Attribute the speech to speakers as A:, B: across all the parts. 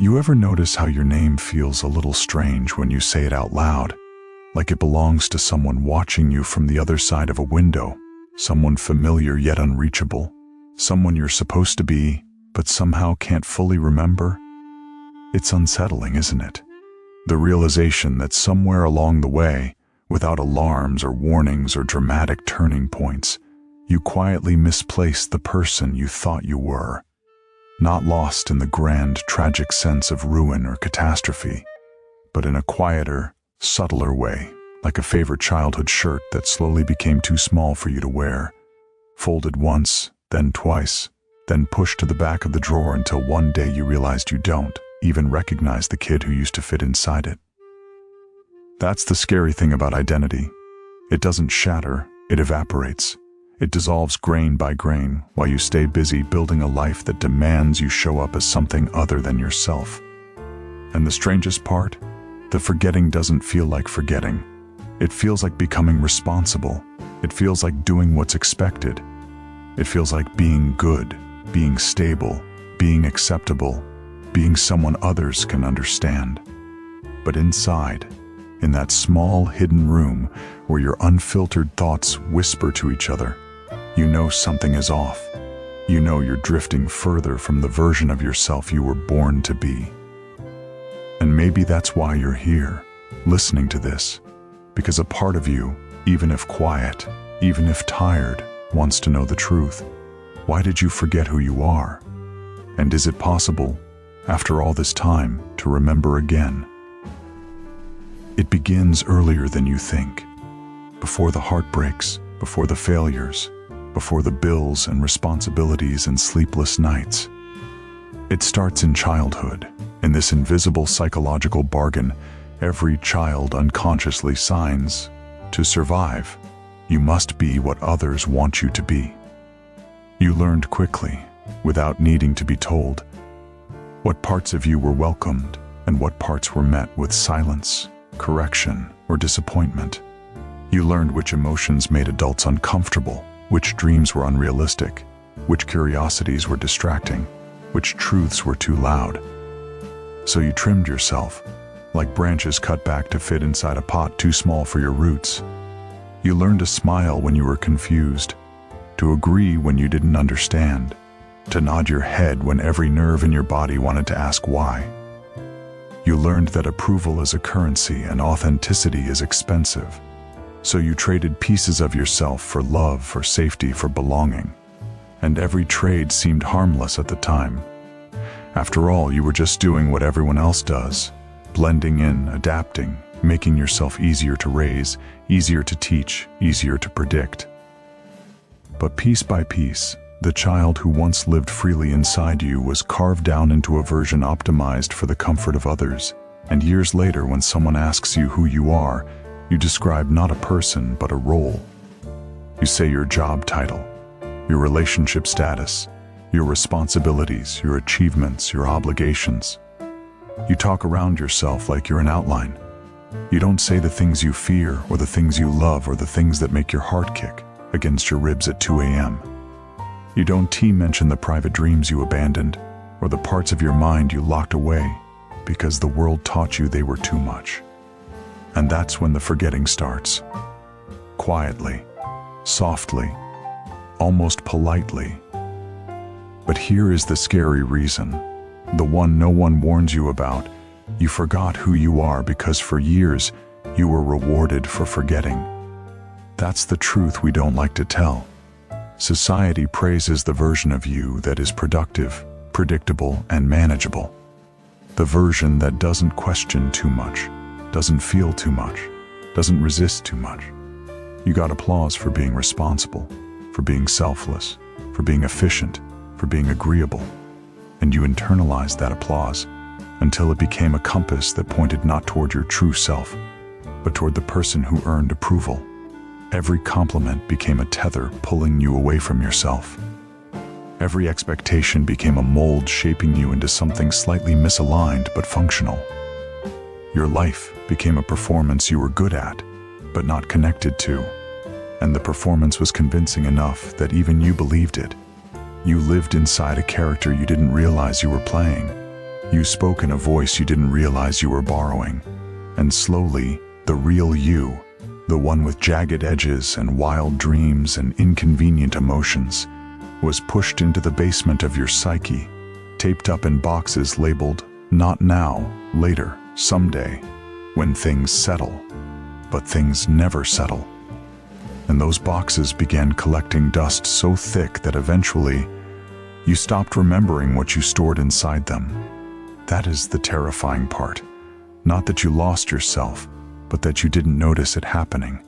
A: You ever notice how your name feels a little strange when you say it out loud? Like it belongs to someone watching you from the other side of a window, someone familiar yet unreachable, someone you're supposed to be, but somehow can't fully remember? It's unsettling, isn't it? The realization that somewhere along the way, without alarms or warnings or dramatic turning points, you quietly misplaced the person you thought you were. Not lost in the grand, tragic sense of ruin or catastrophe, but in a quieter, subtler way, like a favorite childhood shirt that slowly became too small for you to wear, folded once, then twice, then pushed to the back of the drawer until one day you realized you don't even recognize the kid who used to fit inside it. That's the scary thing about identity. It doesn't shatter, it evaporates. It dissolves grain by grain while you stay busy building a life that demands you show up as something other than yourself. And the strangest part? The forgetting doesn't feel like forgetting. It feels like becoming responsible. It feels like doing what's expected. It feels like being good, being stable, being acceptable, being someone others can understand. But inside, in that small hidden room where your unfiltered thoughts whisper to each other, you know something is off. You know you're drifting further from the version of yourself you were born to be. And maybe that's why you're here, listening to this, because a part of you, even if quiet, even if tired, wants to know the truth. Why did you forget who you are? And is it possible, after all this time, to remember again? It begins earlier than you think, before the heartbreaks, before the failures, before the bills and responsibilities and sleepless nights. It starts in childhood, in this invisible psychological bargain every child unconsciously signs. To survive, you must be what others want you to be. You learned quickly, without needing to be told, what parts of you were welcomed and what parts were met with silence, correction, or disappointment. You learned which emotions made adults uncomfortable, which dreams were unrealistic, which curiosities were distracting, which truths were too loud. So you trimmed yourself, like branches cut back to fit inside a pot too small for your roots. You learned to smile when you were confused, to agree when you didn't understand, to nod your head when every nerve in your body wanted to ask why. You learned that approval is a currency and authenticity is expensive. So you traded pieces of yourself for love, for safety, for belonging. And every trade seemed harmless at the time. After all, you were just doing what everyone else does, blending in, adapting, making yourself easier to raise, easier to teach, easier to predict. But piece by piece, the child who once lived freely inside you was carved down into a version optimized for the comfort of others. And years later, when someone asks you who you are, you describe not a person, but a role. You say your job title, your relationship status, your responsibilities, your achievements, your obligations. You talk around yourself like you're an outline. You don't say the things you fear, or the things you love, or the things that make your heart kick against your ribs at 2 a.m. You don't mention the private dreams you abandoned, or the parts of your mind you locked away because the world taught you they were too much. And that's when the forgetting starts. Quietly, softly, almost politely. But here is the scary reason, the one no one warns you about. You forgot who you are because for years you were rewarded for forgetting. That's the truth we don't like to tell. Society praises the version of you that is productive, predictable, and manageable. The version that doesn't question too much, doesn't feel too much, doesn't resist too much. You got applause for being responsible, for being selfless, for being efficient, for being agreeable. And you internalized that applause until it became a compass that pointed not toward your true self, but toward the person who earned approval. Every compliment became a tether pulling you away from yourself. Every expectation became a mold shaping you into something slightly misaligned but functional. Your life became a performance you were good at, but not connected to. And the performance was convincing enough that even you believed it. You lived inside a character you didn't realize you were playing. You spoke in a voice you didn't realize you were borrowing. And slowly, the real you, the one with jagged edges and wild dreams and inconvenient emotions, was pushed into the basement of your psyche, taped up in boxes labeled, "Not now, later, someday," when things settle. But things never settle. And those boxes began collecting dust so thick that eventually, you stopped remembering what you stored inside them. That is the terrifying part. Not that you lost yourself, but that you didn't notice it happening.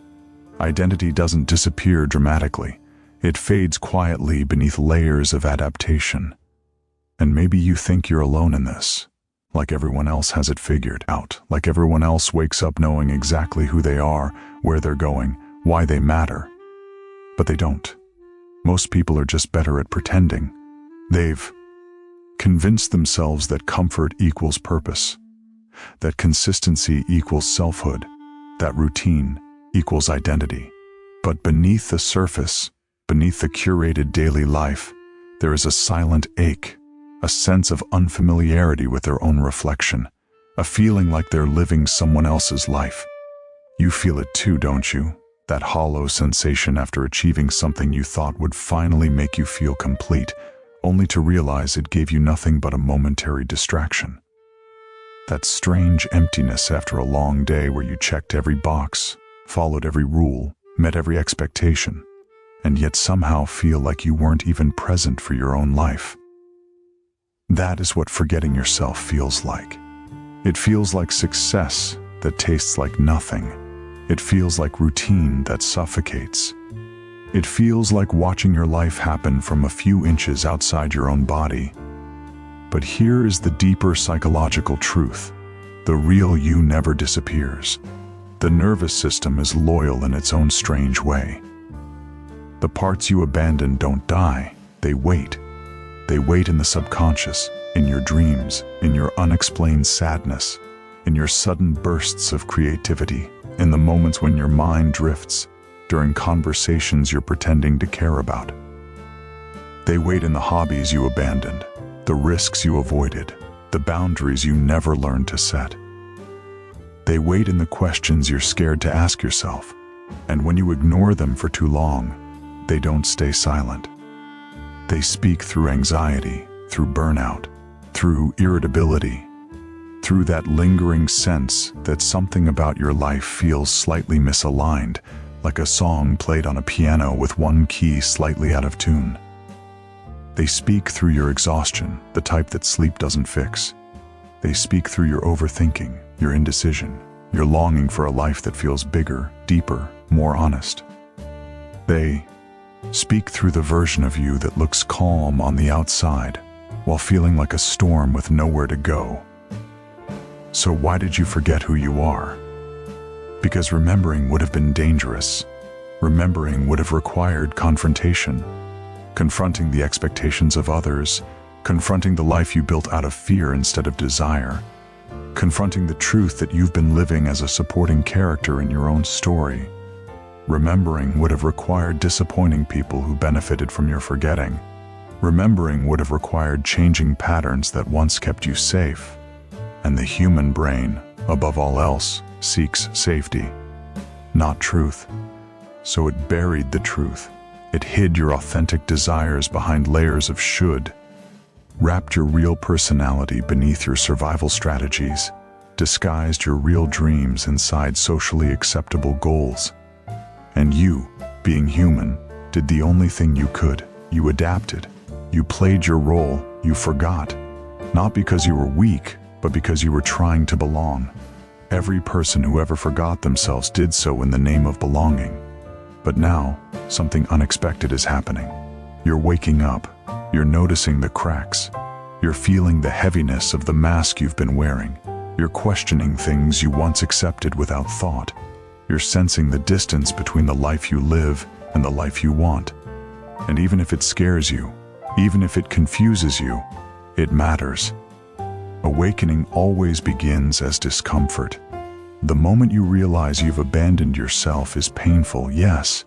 A: Identity doesn't disappear dramatically. It fades quietly beneath layers of adaptation. And maybe you think you're alone in this. Like everyone else has it figured out. Like everyone else wakes up knowing exactly who they are, where they're going, why they matter. But they don't. Most people are just better at pretending. They've convinced themselves that comfort equals purpose, that consistency equals selfhood, that routine equals identity. But beneath the surface, beneath the curated daily life, there is a silent ache, a sense of unfamiliarity with their own reflection, a feeling like they're living someone else's life. You feel it too, don't you? That hollow sensation after achieving something you thought would finally make you feel complete, only to realize it gave you nothing but a momentary distraction. That strange emptiness after a long day where you checked every box, followed every rule, met every expectation, and yet somehow feel like you weren't even present for your own life. That is what forgetting yourself feels like. It feels like success that tastes like nothing. It feels like routine that suffocates. It feels like watching your life happen from a few inches outside your own body. But here is the deeper psychological truth. The real you never disappears. The nervous system is loyal in its own strange way. The parts you abandon don't die, they wait. They wait in the subconscious, in your dreams, in your unexplained sadness, in your sudden bursts of creativity, in the moments when your mind drifts, during conversations you're pretending to care about. They wait in the hobbies you abandoned, the risks you avoided, the boundaries you never learned to set. They wait in the questions you're scared to ask yourself, and when you ignore them for too long, they don't stay silent. They speak through anxiety, through burnout, through irritability, through that lingering sense that something about your life feels slightly misaligned, like a song played on a piano with one key slightly out of tune. They speak through your exhaustion, the type that sleep doesn't fix. They speak through your overthinking, your indecision, your longing for a life that feels bigger, deeper, more honest. They speak through the version of you that looks calm on the outside, while feeling like a storm with nowhere to go. So why did you forget who you are? Because remembering would have been dangerous. Remembering would have required confrontation. Confronting the expectations of others, confronting the life you built out of fear instead of desire, confronting the truth that you've been living as a supporting character in your own story. Remembering would have required disappointing people who benefited from your forgetting. Remembering would have required changing patterns that once kept you safe. And the human brain, above all else, seeks safety, not truth. So it buried the truth. It hid your authentic desires behind layers of should, wrapped your real personality beneath your survival strategies, disguised your real dreams inside socially acceptable goals. And you, being human, did the only thing you could. You adapted. You played your role. You forgot. Not because you were weak, but because you were trying to belong. Every person who ever forgot themselves did so in the name of belonging. But now, something unexpected is happening. You're waking up. You're noticing the cracks. You're feeling the heaviness of the mask you've been wearing. You're questioning things you once accepted without thought. You're sensing the distance between the life you live and the life you want. And even if it scares you, even if it confuses you, it matters. Awakening always begins as discomfort. The moment you realize you've abandoned yourself is painful, yes,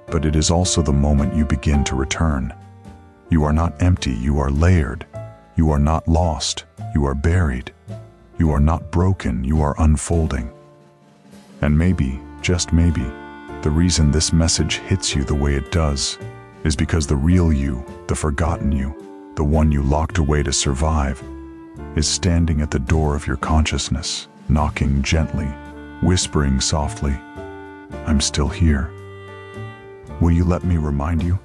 A: but it is also the moment you begin to return. You are not empty, you are layered. You are not lost, you are buried. You are not broken, you are unfolding. And maybe, just maybe, the reason this message hits you the way it does is because the real you, the forgotten you, the one you locked away to survive, is standing at the door of your consciousness, knocking gently, whispering softly, "I'm still here. Will you let me remind you